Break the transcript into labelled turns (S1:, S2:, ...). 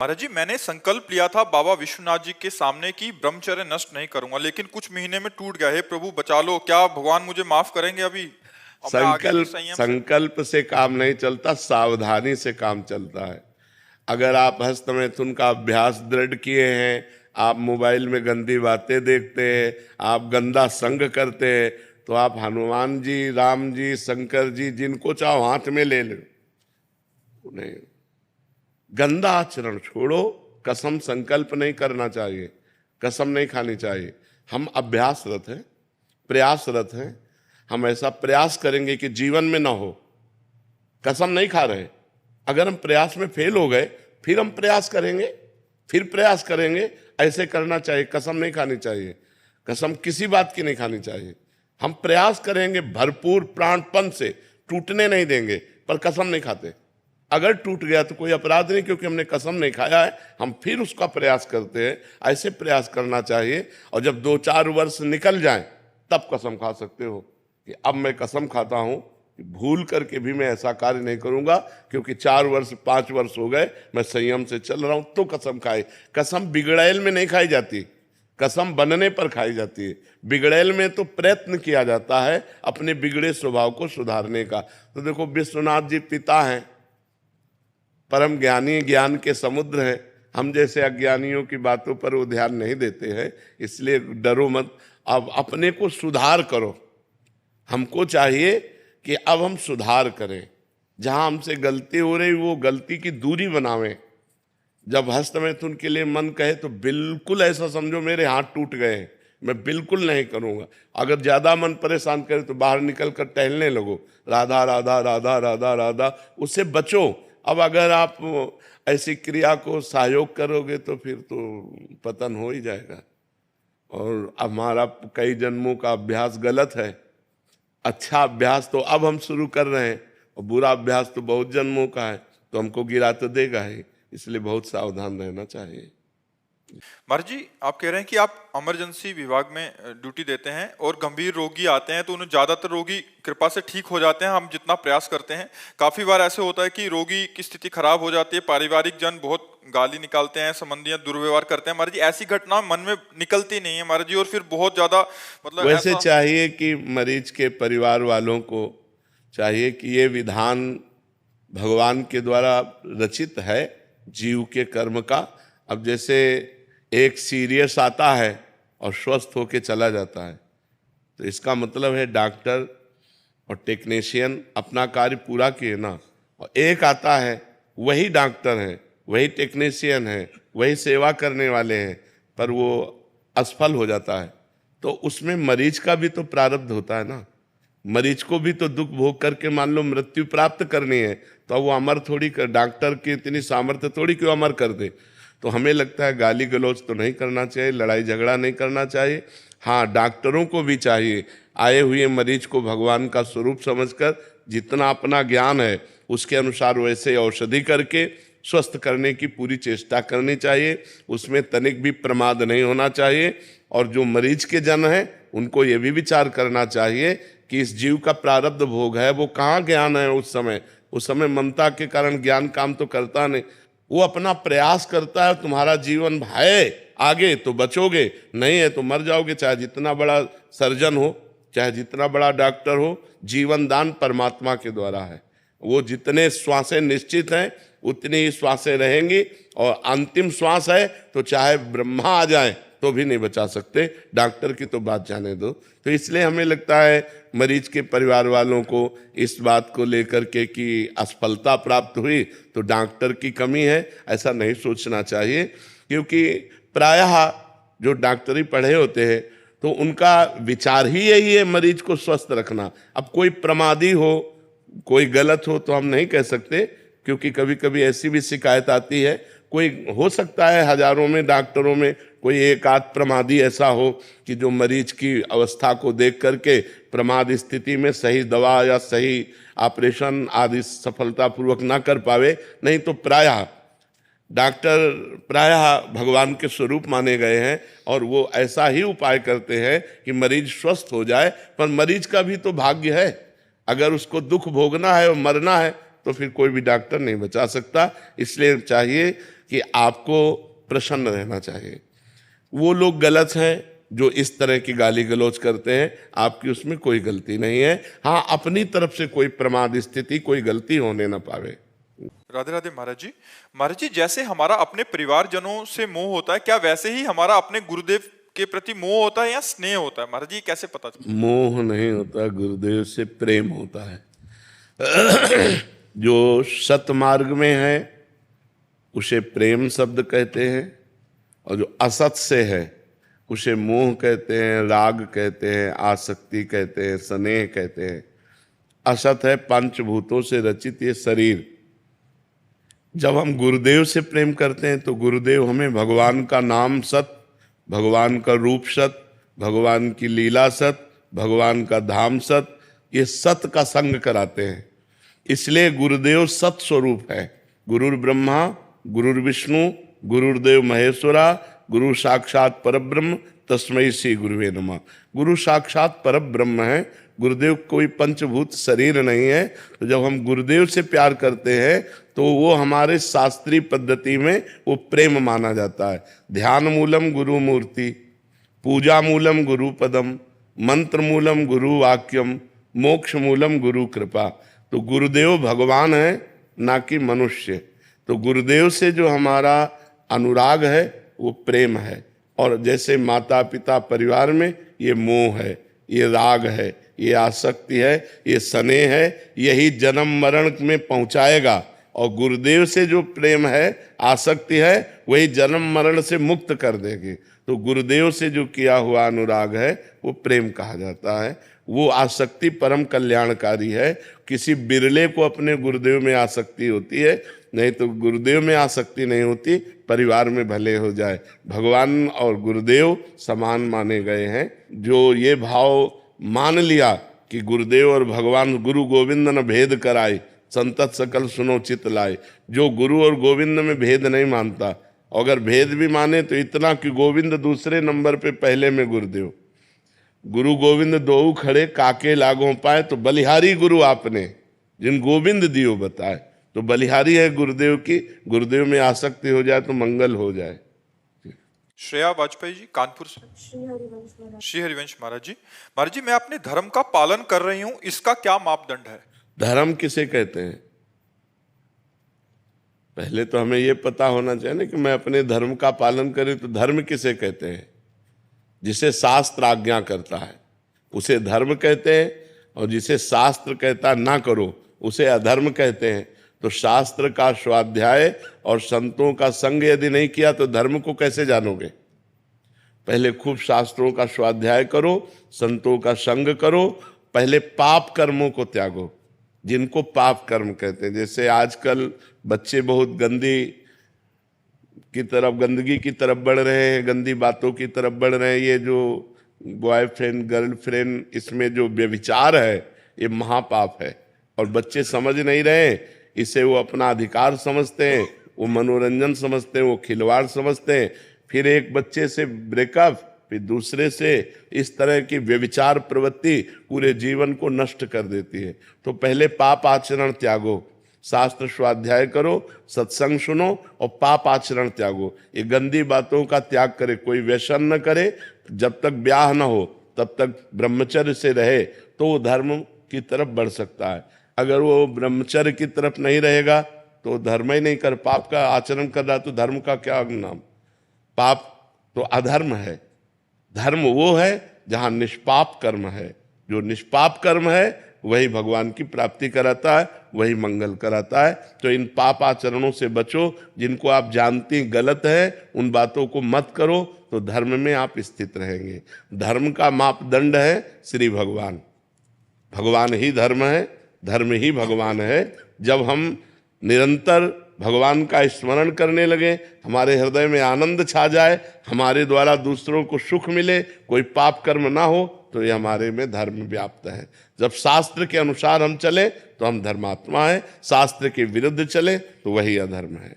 S1: महाराज जी, मैंने संकल्प लिया था बाबा विश्वनाथ जी के सामने कि ब्रह्मचर्य नष्ट नहीं करूंगा, लेकिन कुछ महीने में टूट गया। हे प्रभु बचा लो, क्या भगवान मुझे माफ करेंगे अभी? और मैं आगे भी
S2: संकल्प
S1: संयम से।
S2: संकल्प से काम नहीं चलता, सावधानी से काम चलता है। अगर आप हस्तमैथुन का अभ्यास दृढ़ किए हैं, आप मोबाइल में गंदी बातें देखते हैं, आप गंदा संग करते हैं, तो आप हनुमान जी, राम जी, शंकर जी, जिनको चाहो हाथ में ले लो, नहीं। गंदा आचरण छोड़ो। कसम संकल्प नहीं करना चाहिए, कसम नहीं खानी चाहिए। हम अभ्यासरत हैं, प्रयासरत हैं। हम ऐसा प्रयास करेंगे कि जीवन में ना हो। कसम नहीं खा रहे। अगर हम प्रयास में फेल हो गए, फिर हम प्रयास करेंगे, फिर प्रयास करेंगे। ऐसे करना चाहिए, कसम नहीं खानी चाहिए। कसम किसी बात की नहीं खानी चाहिए। हम प्रयास करेंगे भरपूर प्राणपन से, टूटने नहीं देंगे, पर कसम नहीं खाते। अगर टूट गया तो कोई अपराध नहीं, क्योंकि हमने कसम नहीं खाया है, हम फिर उसका प्रयास करते हैं। ऐसे प्रयास करना चाहिए। और जब 2-4 वर्ष निकल जाएं, तब कसम खा सकते हो कि अब मैं कसम खाता हूं कि भूल करके भी मैं ऐसा कार्य नहीं करूंगा, क्योंकि 4 वर्ष 5 वर्ष हो गए मैं संयम से चल रहा हूं। तो कसम खाए। कसम बिगड़ैल में नहीं खाई जाती, कसम बनने पर खाई जाती है। बिगड़ैल में तो प्रयत्न किया जाता है अपने बिगड़े स्वभाव को सुधारने का। तो देखो, विश्वनाथ जी पिता हैं, परम ज्ञानी, ज्ञान के समुद्र हैं। हम जैसे अज्ञानियों की बातों पर वो ध्यान नहीं देते हैं, इसलिए डरो मत। अब अपने को सुधार करो। हमको चाहिए कि अब हम सुधार करें। जहां हमसे गलती हो रही, वो गलती की दूरी बनावें। जब हस्तमैथुन के लिए मन कहे तो बिल्कुल ऐसा समझो मेरे हाथ टूट गए, मैं बिल्कुल नहीं करूंगा। अगर ज्यादा मन परेशान करे तो बाहर निकल कर टहलने लगो, राधा राधा राधा राधा राधा, उससे बचो। अब अगर आप ऐसी क्रिया को सहयोग करोगे तो फिर तो पतन हो ही जाएगा। और हमारा कई जन्मों का अभ्यास गलत है। अच्छा अभ्यास तो अब हम शुरू कर रहे हैं, और बुरा अभ्यास तो बहुत जन्मों का है, तो हमको गिरा तो देगा ही। इसलिए बहुत सावधान रहना चाहिए।
S1: महाराज जी, आप कह रहे हैं कि आप इमरजेंसी विभाग में ड्यूटी देते हैं और गंभीर रोगी आते हैं तो उन्हें ज्यादातर रोगी कृपा से ठीक हो जाते हैं, हम जितना प्रयास करते हैं। काफी बार ऐसे होता है कि रोगी की स्थिति खराब हो जाती है, पारिवारिक जन बहुत गाली निकालते हैं, संबंधियां दुर्व्यवहार करते हैं। महाराज जी, ऐसी घटना मन में निकलती नहीं है महाराज जी, और फिर बहुत ज्यादा मतलब
S2: वैसे
S1: ऐसा।
S2: चाहिए कि मरीज के परिवार वालों को चाहिए कि ये विधान भगवान के द्वारा रचित है, जीव के कर्म का। अब जैसे एक सीरियस आता है और स्वस्थ होके चला जाता है, तो इसका मतलब है डॉक्टर और टेक्नीशियन अपना कार्य पूरा किए ना। और एक आता है, वही डॉक्टर है, वही टेक्नीशियन है, वही सेवा करने वाले हैं, पर वो असफल हो जाता है। तो उसमें मरीज का भी तो प्रारब्ध होता है ना। मरीज को भी तो दुख भोग करके मान लो मृत्यु प्राप्त करनी है, तो वो अमर थोड़ी कर, डॉक्टर की इतनी सामर्थ्य थोड़ी कि वो अमर कर दे। तो हमें लगता है गाली गलौज तो नहीं करना चाहिए, लड़ाई झगड़ा नहीं करना चाहिए। हाँ, डॉक्टरों को भी चाहिए आए हुए मरीज को भगवान का स्वरूप समझकर जितना अपना ज्ञान है उसके अनुसार वैसे औषधि करके स्वस्थ करने की पूरी चेष्टा करनी चाहिए। उसमें तनिक भी प्रमाद नहीं होना चाहिए। और जो मरीज के जन हैं उनको ये भी विचार करना चाहिए कि इस जीव का प्रारब्ध भोग है, वो कहाँ ज्ञान है उस समय ममता के कारण ज्ञान काम तो करता नहीं। वो अपना प्रयास करता है। तुम्हारा जीवन है आगे तो बचोगे, नहीं है तो मर जाओगे। चाहे जितना बड़ा सर्जन हो, चाहे जितना बड़ा डॉक्टर हो, जीवन दान परमात्मा के द्वारा है। वो जितने श्वासें निश्चित हैं उतनी ही श्वासें रहेंगी, और अंतिम श्वास है तो चाहे ब्रह्मा आ जाए तो भी नहीं बचा सकते। डॉक्टर की तो बात जाने दो। तो इसलिए हमें लगता है मरीज के परिवार वालों को इस बात को लेकर के कि असफलता प्राप्त हुई तो डॉक्टर की कमी है, ऐसा नहीं सोचना चाहिए। क्योंकि प्रायः जो डॉक्टरी पढ़े होते हैं तो उनका विचार ही यही है मरीज को स्वस्थ रखना। अब कोई प्रमादी हो, कोई गलत हो तो हम नहीं कह सकते, क्योंकि कभी कभी ऐसी भी शिकायत आती है। कोई हो सकता है हजारों में डॉक्टरों में कोई एक आध प्रमादी ऐसा हो कि जो मरीज की अवस्था को देख करके प्रमाद स्थिति में सही दवा या सही ऑपरेशन आदि सफलतापूर्वक ना कर पावे। नहीं तो प्रायः डॉक्टर भगवान के स्वरूप माने गए हैं, और वो ऐसा ही उपाय करते हैं कि मरीज स्वस्थ हो जाए। पर मरीज का भी तो भाग्य है, अगर उसको दुख भोगना है और मरना है तो फिर कोई भी डॉक्टर नहीं बचा सकता। इसलिए चाहिए कि आपको प्रसन्न रहना चाहिए। वो लोग गलत हैं जो इस तरह की गाली गलौज करते हैं, आपकी उसमें कोई गलती नहीं है। हाँ, अपनी तरफ से कोई प्रमाद स्थिति, कोई गलती होने ना पावे।
S1: राधे राधे महाराज जी। महाराज जी, जैसे हमारा अपने परिवारजनों से मोह होता है, क्या वैसे ही हमारा अपने गुरुदेव के प्रति मोह होता है या स्नेह होता है? महाराज जी, कैसे पता चलता?
S2: मोह नहीं होता, गुरुदेव से प्रेम होता है। जो सतमार्ग में है उसे प्रेम शब्द कहते हैं, और जो असत से है उसे मोह कहते हैं, राग कहते हैं, आसक्ति कहते हैं, स्नेह कहते हैं। असत है पंचभूतों से रचित ये शरीर। जब हम गुरुदेव से प्रेम करते हैं तो गुरुदेव हमें भगवान का नाम सत, भगवान का रूप सत, भगवान की लीला सत, भगवान का धाम सत, ये सत का संग कराते हैं। इसलिए गुरुदेव सत स्वरूप है। गुरुर ब्रह्मा गुरुर्विष्णु गुरुर्देव महेश्वरा, गुरु साक्षात परब्रह्म तस्मै श्री गुरुवे नमः। गुरु साक्षात परब्रह्म है, गुरुदेव कोई पंचभूत शरीर नहीं है। तो जब हम गुरुदेव से प्यार करते हैं तो वो हमारे शास्त्रीय पद्धति में वो प्रेम माना जाता है। ध्यान मूलम गुरु मूर्ति, पूजा मूलम गुरु पदम, मंत्र मूलम गुरु वाक्यम, मोक्ष मूलम गुरु कृपा। तो गुरुदेव भगवान है, ना कि मनुष्य। तो गुरुदेव से जो हमारा अनुराग है वो प्रेम है। और जैसे माता पिता परिवार में ये मोह है, ये राग है, ये आसक्ति है, ये स्नेह है, यही जन्म मरण में पहुंचाएगा। और गुरुदेव से जो प्रेम है, आसक्ति है, वही जन्म मरण से मुक्त कर देगी। तो गुरुदेव से जो किया हुआ अनुराग है वो प्रेम कहा जाता है। वो आसक्ति परम कल्याणकारी है। किसी बिरले को अपने गुरुदेव में आसक्ति होती है, नहीं तो गुरुदेव में आसक्ति नहीं होती, परिवार में भले हो जाए। भगवान और गुरुदेव समान माने गए हैं। जो ये भाव मान लिया कि गुरुदेव और भगवान, गुरु गोविंद न भेद कराए, संतत सकल सुनो चित लाए। जो गुरु और गोविंद में भेद नहीं मानता, अगर भेद भी माने तो इतना कि गोविंद दूसरे नंबर पे, पहले में गुरुदेव। गुरु गोविंद दो खड़े काके लागों पाए, तो बलिहारी गुरु आपने जिन गोविंद दियो बताए। तो बलिहारी है गुरुदेव की। गुरुदेव में आसक्ति हो जाए तो मंगल हो जाए।
S1: श्रेया वाजपेयी जी, कानपुर से। श्री हरिवंश महाराज जी। महाराज जी, मैं अपने धर्म का पालन कर रही हूँ, इसका क्या मापदंड है?
S2: धर्म किसे कहते हैं? पहले तो हमें यह पता होना चाहिए ना कि मैं अपने धर्म का पालन करूं तो धर्म किसे कहते हैं? जिसे शास्त्र आज्ञा करता है उसे धर्म कहते हैं, और जिसे शास्त्र कहता ना करो उसे अधर्म कहते हैं। तो शास्त्र का स्वाध्याय और संतों का संग यदि नहीं किया तो धर्म को कैसे जानोगे? पहले खूब शास्त्रों का स्वाध्याय करो, संतों का संग करो, पहले पाप कर्मों को त्यागो, जिनको पाप कर्म कहते हैं। जैसे आजकल बच्चे बहुत गंदगी की तरफ बढ़ रहे हैं, गंदी बातों की तरफ बढ़ रहे हैं। ये जो बॉयफ्रेंड गर्लफ्रेंड, इसमें जो व्यभिचार है ये महापाप है, और बच्चे समझ नहीं रहे। इसे वो अपना अधिकार समझते हैं, वो मनोरंजन समझते हैं, वो खिलवाड़ समझते हैं। फिर एक बच्चे से ब्रेकअप, फिर दूसरे से, इस तरह की व्यभिचार प्रवृत्ति पूरे जीवन को नष्ट कर देती है। तो पहले पाप आचरण त्यागो, शास्त्र स्वाध्याय करो, सत्संग सुनो और पाप आचरण त्यागो। ये गंदी बातों का त्याग करे, कोई व्यसन न करे। जब तक ब्याह न हो तब तक ब्रह्मचर्य से रहे तो वो धर्म की तरफ बढ़ सकता है। अगर वो ब्रह्मचर्य की तरफ नहीं रहेगा तो धर्म ही नहीं कर, पाप का आचरण कर रहा, तो धर्म का क्या नाम? पाप तो अधर्म है। धर्म वो है जहाँ निष्पाप कर्म है। जो निष्पाप कर्म है वही भगवान की प्राप्ति कराता है, वही मंगल कराता है। तो इन पाप आचरणों से बचो, जिनको आप जानती गलत है उन बातों को मत करो, तो धर्म में आप स्थित रहेंगे। धर्म का मापदंड है श्री भगवान। भगवान ही धर्म है, धर्म ही भगवान है। जब हम निरंतर भगवान का स्मरण करने लगे, हमारे हृदय में आनंद छा जाए, हमारे द्वारा दूसरों को सुख मिले, कोई पाप कर्म ना हो, तो ये हमारे में धर्म व्याप्त है। जब शास्त्र के अनुसार हम चले तो हम धर्मात्मा हैं, शास्त्र के विरुद्ध चले तो वही अधर्म है।